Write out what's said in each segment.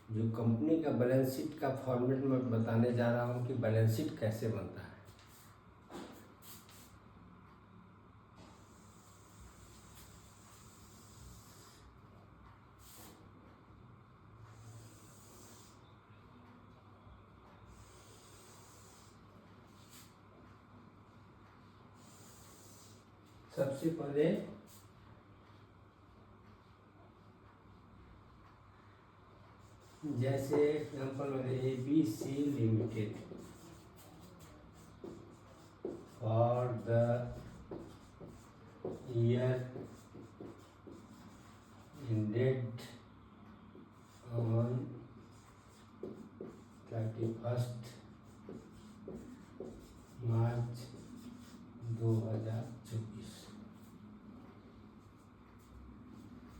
जो कंपनी का balance sheet का फॉर्मेट मैं बताने जा रहा हूँ कि बैलेंस शीट कैसे बनता है। सबसे पहले जैसे example ABC limited for the year ended on 31st मार्च 2024।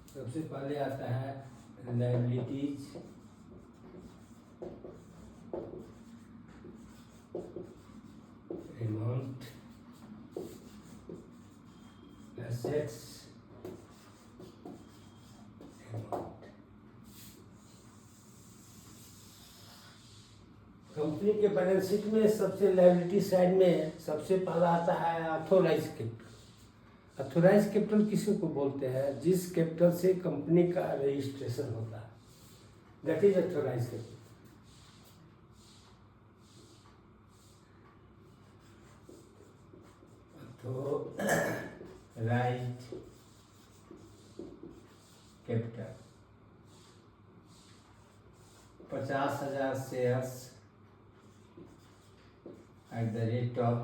सबसे पहले आता है liabilities, amount, assets, amount. Company के बैलेंस शीट में सबसे लायबिलिटी साइड में सबसे पहला आता है ऑथोराइज कैपिटल। ऑथोराइज कैपिटल किसी को बोलते हैं? जिस कैपिटल से कंपनी का रजिस्ट्रेशन होता है, दैट इज ऑथोराइज कैपिटल। तो right capital 50,000 shares at the rate of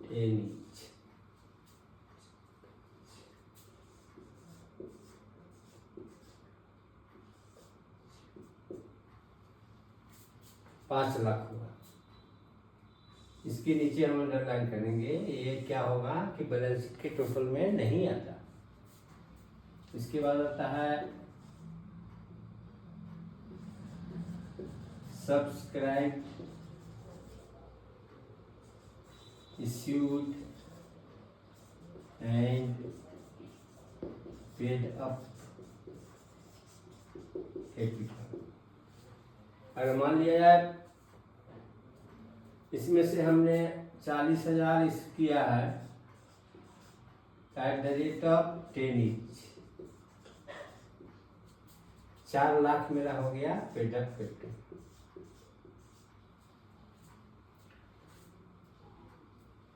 10 each। ₹5,00,000 हुआ। इसके नीचे हम अंडरलाइन करेंगे, ये क्या होगा कि बैलेंस शीट के टोटल में नहीं आता। इसके बाद आता है subscribe, issued and paid up capital। अगर मान लिया जाए इसमें से हमने 40,000 इस किया है at the rate of 10 each, 4,00,000 मेरा हो गया पेड अप कैपिटल।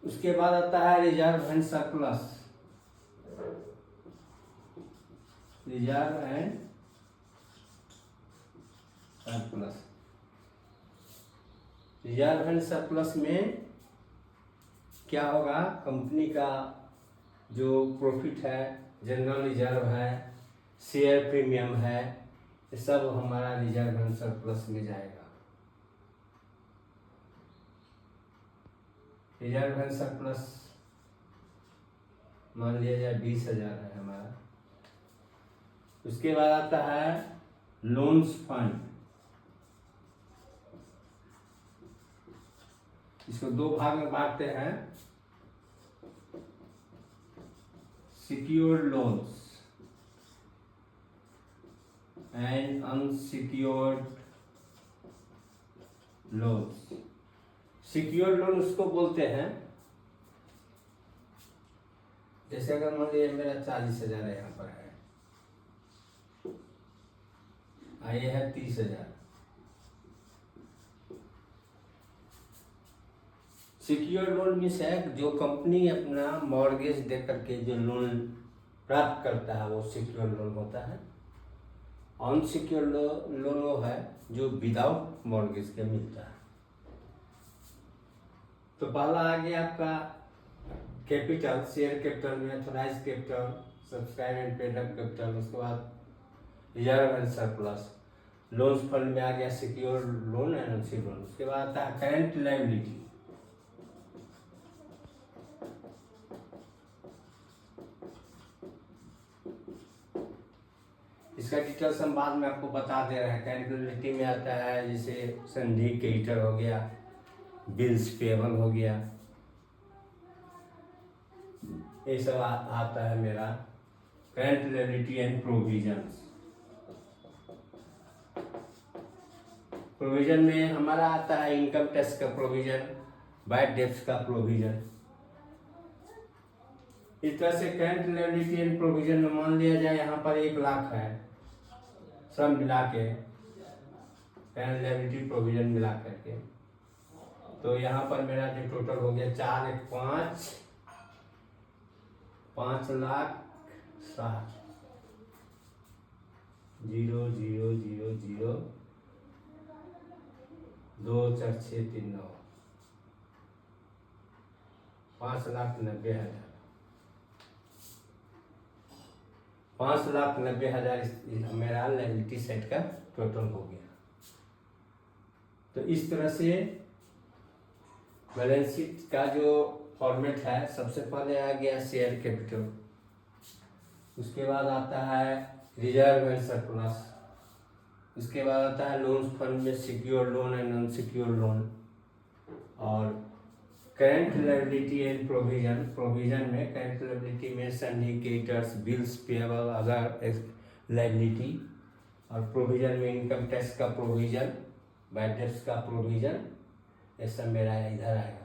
उसके बाद आता है reserve and surplus. Reserve and surplus, reserve and surplus में क्या होगा? कंपनी का जो प्रॉफिट है, जनरल रिजर्व है, शेयर प्रीमियम है, ये सब हमारा रिजर्व एंड सरप्लस में जाएगा। रिजर्व एंड सरप्लस मान लिया जाए 20,000 है हमारा। उसके बाद आता है लोन्स फंड। इसको दो भाग में बांटते हैं, secured loans and unsecured loans. Secured loan उसको बोलते हैं, जैसे अगर मान लीजिए मेरा 40,000 यहाँ पर है, ये है 30,000। सिक्योर्ड लोन मीन्स है जो कंपनी अपना मॉर्गेज दे करके जो लोन प्राप्त करता है वो सिक्योर्ड लोन होता है। अनसिक्योर्ड लोन वो है जो विदाउट मॉर्गेज के मिलता है। तो पहला आ गया आपका कैपिटल, शेयर कैपिटल में authorise capital, subscribe and paid up capital. उसके बाद reserve and surplus, loans fund में आ गया secure loan and unsecured loan. उसके बाद आता है करेंट लायबिलिटी। इसका डिटेल्स हम बाद में आपको बता दे रहे हैं। करेंट लायबिलिटी में आता है जैसे संधि क्रेडिटर हो गया, बिल्स पेबल हो गया, ये सब आता है मेरा current liability and provisions. Provision में हमारा आता है इनकम टैक्स का प्रोविजन, बैड डेब्ट्स का प्रोविजन। इस तरह से करंट लायबिलिटी एंड प्रोविजन में मान लिया जाए यहाँ पर 1,00,000 है, सब मिला के करंट लायबिलिटी प्रोविजन मिला करके, तो यहाँ पर मेरा जो टोटल हो गया 4 1 5 5,60,000 0 0 0 0 2 4 6 3 9 5,90,000 5,90,000 मेरा लायबिलिटी साइड का टोटल हो गया। तो इस तरह से बैलेंस शीट का जो फॉर्मेट है, सबसे पहले आ गया शेयर कैपिटल, उसके बाद आता है रिजर्व एंड सरप्लस, उसके बाद आता है लोन्स फंड में secure loan and unsecure loan, और current liability and provision. Provision में करंट लायबिलिटी में sundry creditors, bills payable, other liability, और प्रोविजन में इनकम टैक्स का प्रोविजन, बैड डेब्ट्स का प्रोविजन, ये सब मेरा इधर आएगा।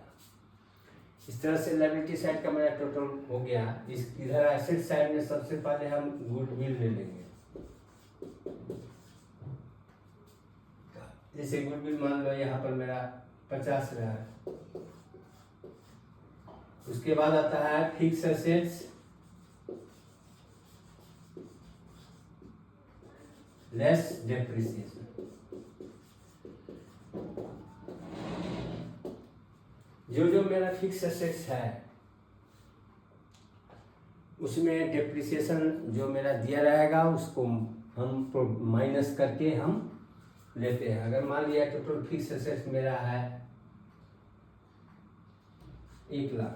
इस तरह से लायबिलिटी साइड का मेरा टोटल हो गया। इस इधर एसेट साइड में सबसे पहले हम गुडविल ले लेंगे। जैसे गुडविल मान लो यहाँ पर मेरा 50,000 है। उसके बाद आता है फिक्स एसेट्स लेस डेप्रिसिएशन। जो मेरा फिक्स एसेट्स है उसमें डेप्रिसिएशन जो मेरा दिया रहेगा उसको हम माइनस करके हम लेते हैं। अगर मान लिया टोटल फिक्स एसेट्स मेरा है 1,00,000,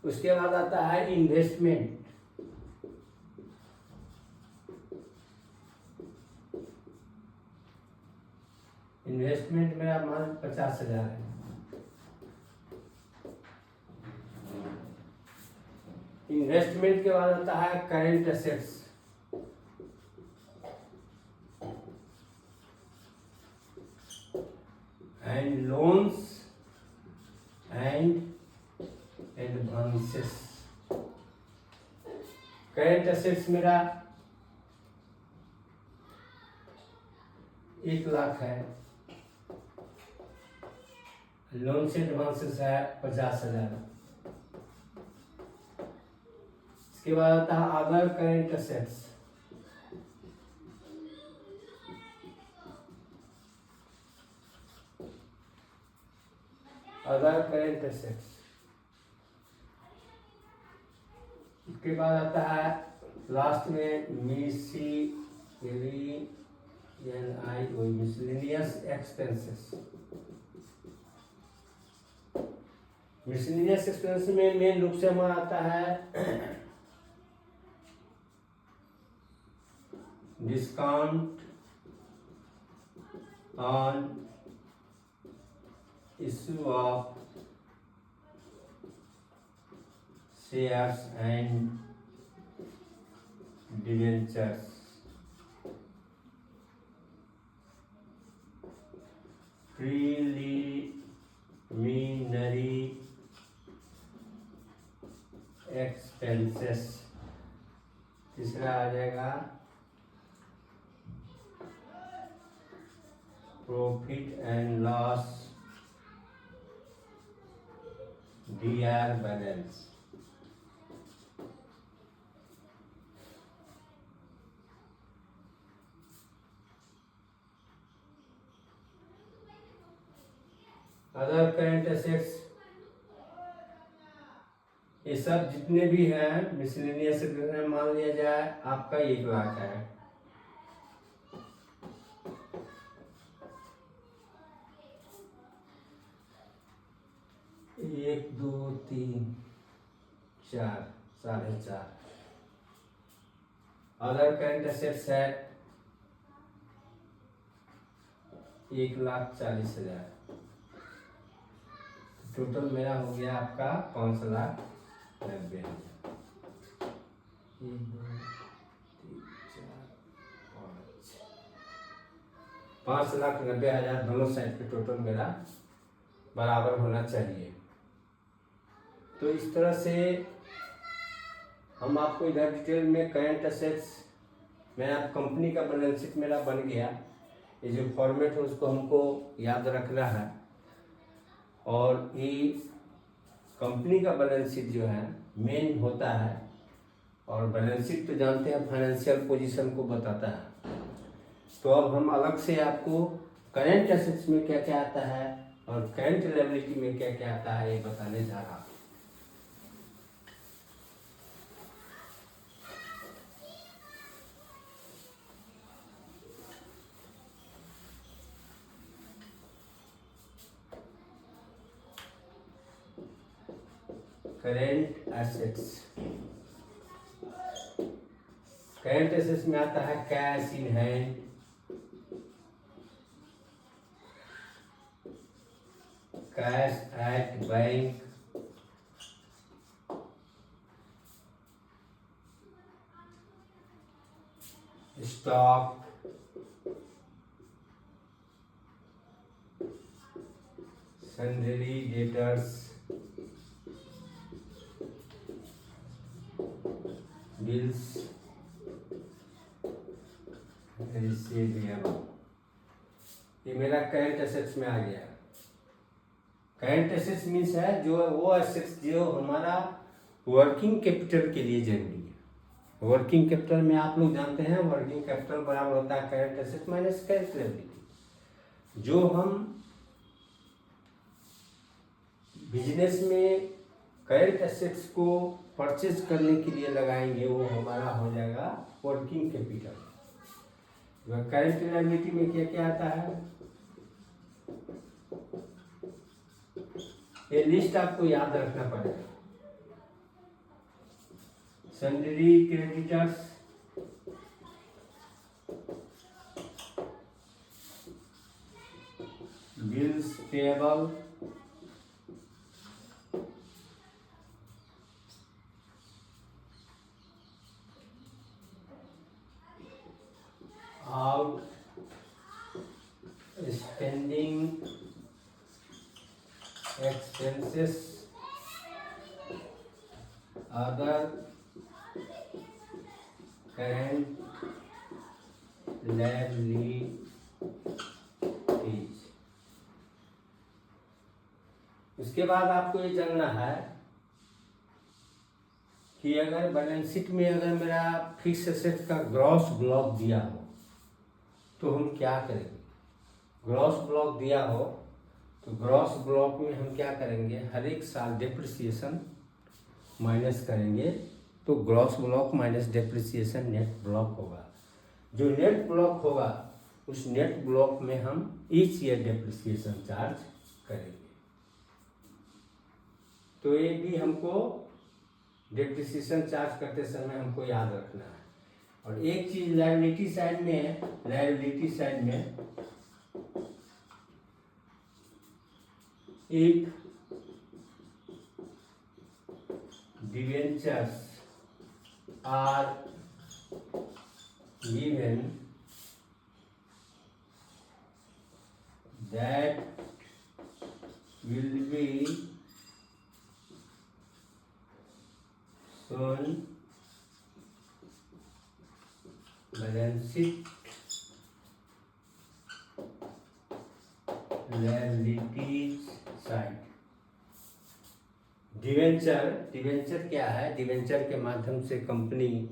उसके बाद आता है इन्वेस्टमेंट। इन्वेस्टमेंट मेरा मान 50,000 है। इन्वेस्टमेंट के बाद आता है current assets, and loans and advances. Current assets मेरा 1,00,000 है, लोन से एडवांसेस है 50,000। इसके बाद आता है other current assets, other current assets. इसके बाद आता है लास्ट में मिसलेनियस एक्सपेंसेस। मिसलेनियस एक्सपेंस में मेन रूप से हमारा आता है discount on issue of shares and debentures, preliminary expenses. तीसरा आ जाएगा profit and loss DR balance. Other current assets, ये सब जितने भी हैं मिसलेनियस मान लिया जाए आपका 1,00,000 है। 1 2 3 4 4.5। अदर करंट एसेट्स है 1,40,000। टोटल मेरा हो गया आपका 5,90,000। 5,90,000 दोनों साइड पे टोटल मेरा बराबर होना चाहिए। तो इस तरह से हम आपको इधर डिटेल में करेंट एसेट्स मेरा कंपनी का बैलेंस शीट मेरा बन गया। ये जो फॉर्मेट है उसको हमको याद रखना है। और ये कंपनी का बैलेंस शीट जो है मेन होता है, और बैलेंस शीट तो जानते हैं फाइनेंशियल पोजीशन को बताता है। तो अब हम अलग से आपको करेंट एसेट्स में क्या क्या आता है और करेंट लायबिलिटी में क्या क्या आता है ये बताने जा रहा हूँ। करेंट एसेट्स में आता है cash in hand, cash at bank, stock, sundry debtors, bills, receivable. ये मेरा करंट एसेट्स में आ गया। करंट एसेट्स मीन्स है जो वो एसेट्स जो हमारा वर्किंग कैपिटल के लिए जरूरी है। वर्किंग कैपिटल में आप लोग जानते हैं वर्किंग कैपिटल बराबर होता है current assets minus current liability. जो हम बिजनेस में करंट एसेट्स को परचेज करने के लिए लगाएंगे वो हमारा हो जाएगा वर्किंग कैपिटल। करंट लायबिलिटी में क्या क्या आता है ये लिस्ट आपको याद रखना पड़ेगा। Sundry creditors, bills payable, out spending expenses, other current liabilities. उसके बाद आपको ये जानना है कि अगर बैलेंस शीट में अगर मेरा फिक्स एसेट का ग्रॉस ब्लॉक दिया हो तो हम क्या करेंगे। ग्रॉस ब्लॉक दिया हो तो ग्रॉस ब्लॉक में हम क्या करेंगे, हर एक साल डेप्रिसिएशन माइनस करेंगे तो gross block minus depreciation net block होगा। जो नेट ब्लॉक होगा उस नेट ब्लॉक में हम ईच ईयर डेप्रिसिएशन चार्ज करेंगे। तो ये भी हमको डेप्रिसिएशन चार्ज करते समय हमको याद रखना है। और एक चीज लायबिलिटी साइड में है, लायबिलिटी साइड में एक debentures are given that will be shown balance sheet liabilities side। Debenture क्या है, डिवेंचर के माध्यम से कंपनी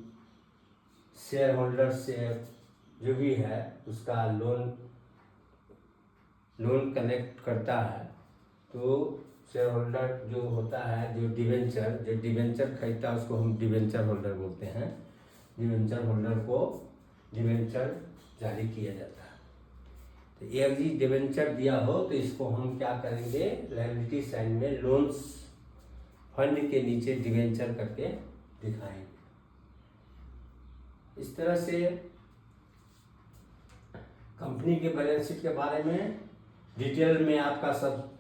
शेयर होल्डर से जो भी है उसका लोन कलेक्ट करता है। तो शेयर होल्डर जो होता है जो डिवेंचर खरीदता है उसको हम डिवेंचर होल्डर बोलते हैं। डिवेंचर होल्डर को डिवेंचर जारी किया जाता है। तो एक जी डिवेंचर दिया हो तो इसको हम क्या करेंगे, लायबिलिटी साइड में लोन्स फंड के नीचे डिवेंचर करके दिखाएंगे। इस तरह से कंपनी के बैलेंस शीट के बारे में डिटेल में आपका सब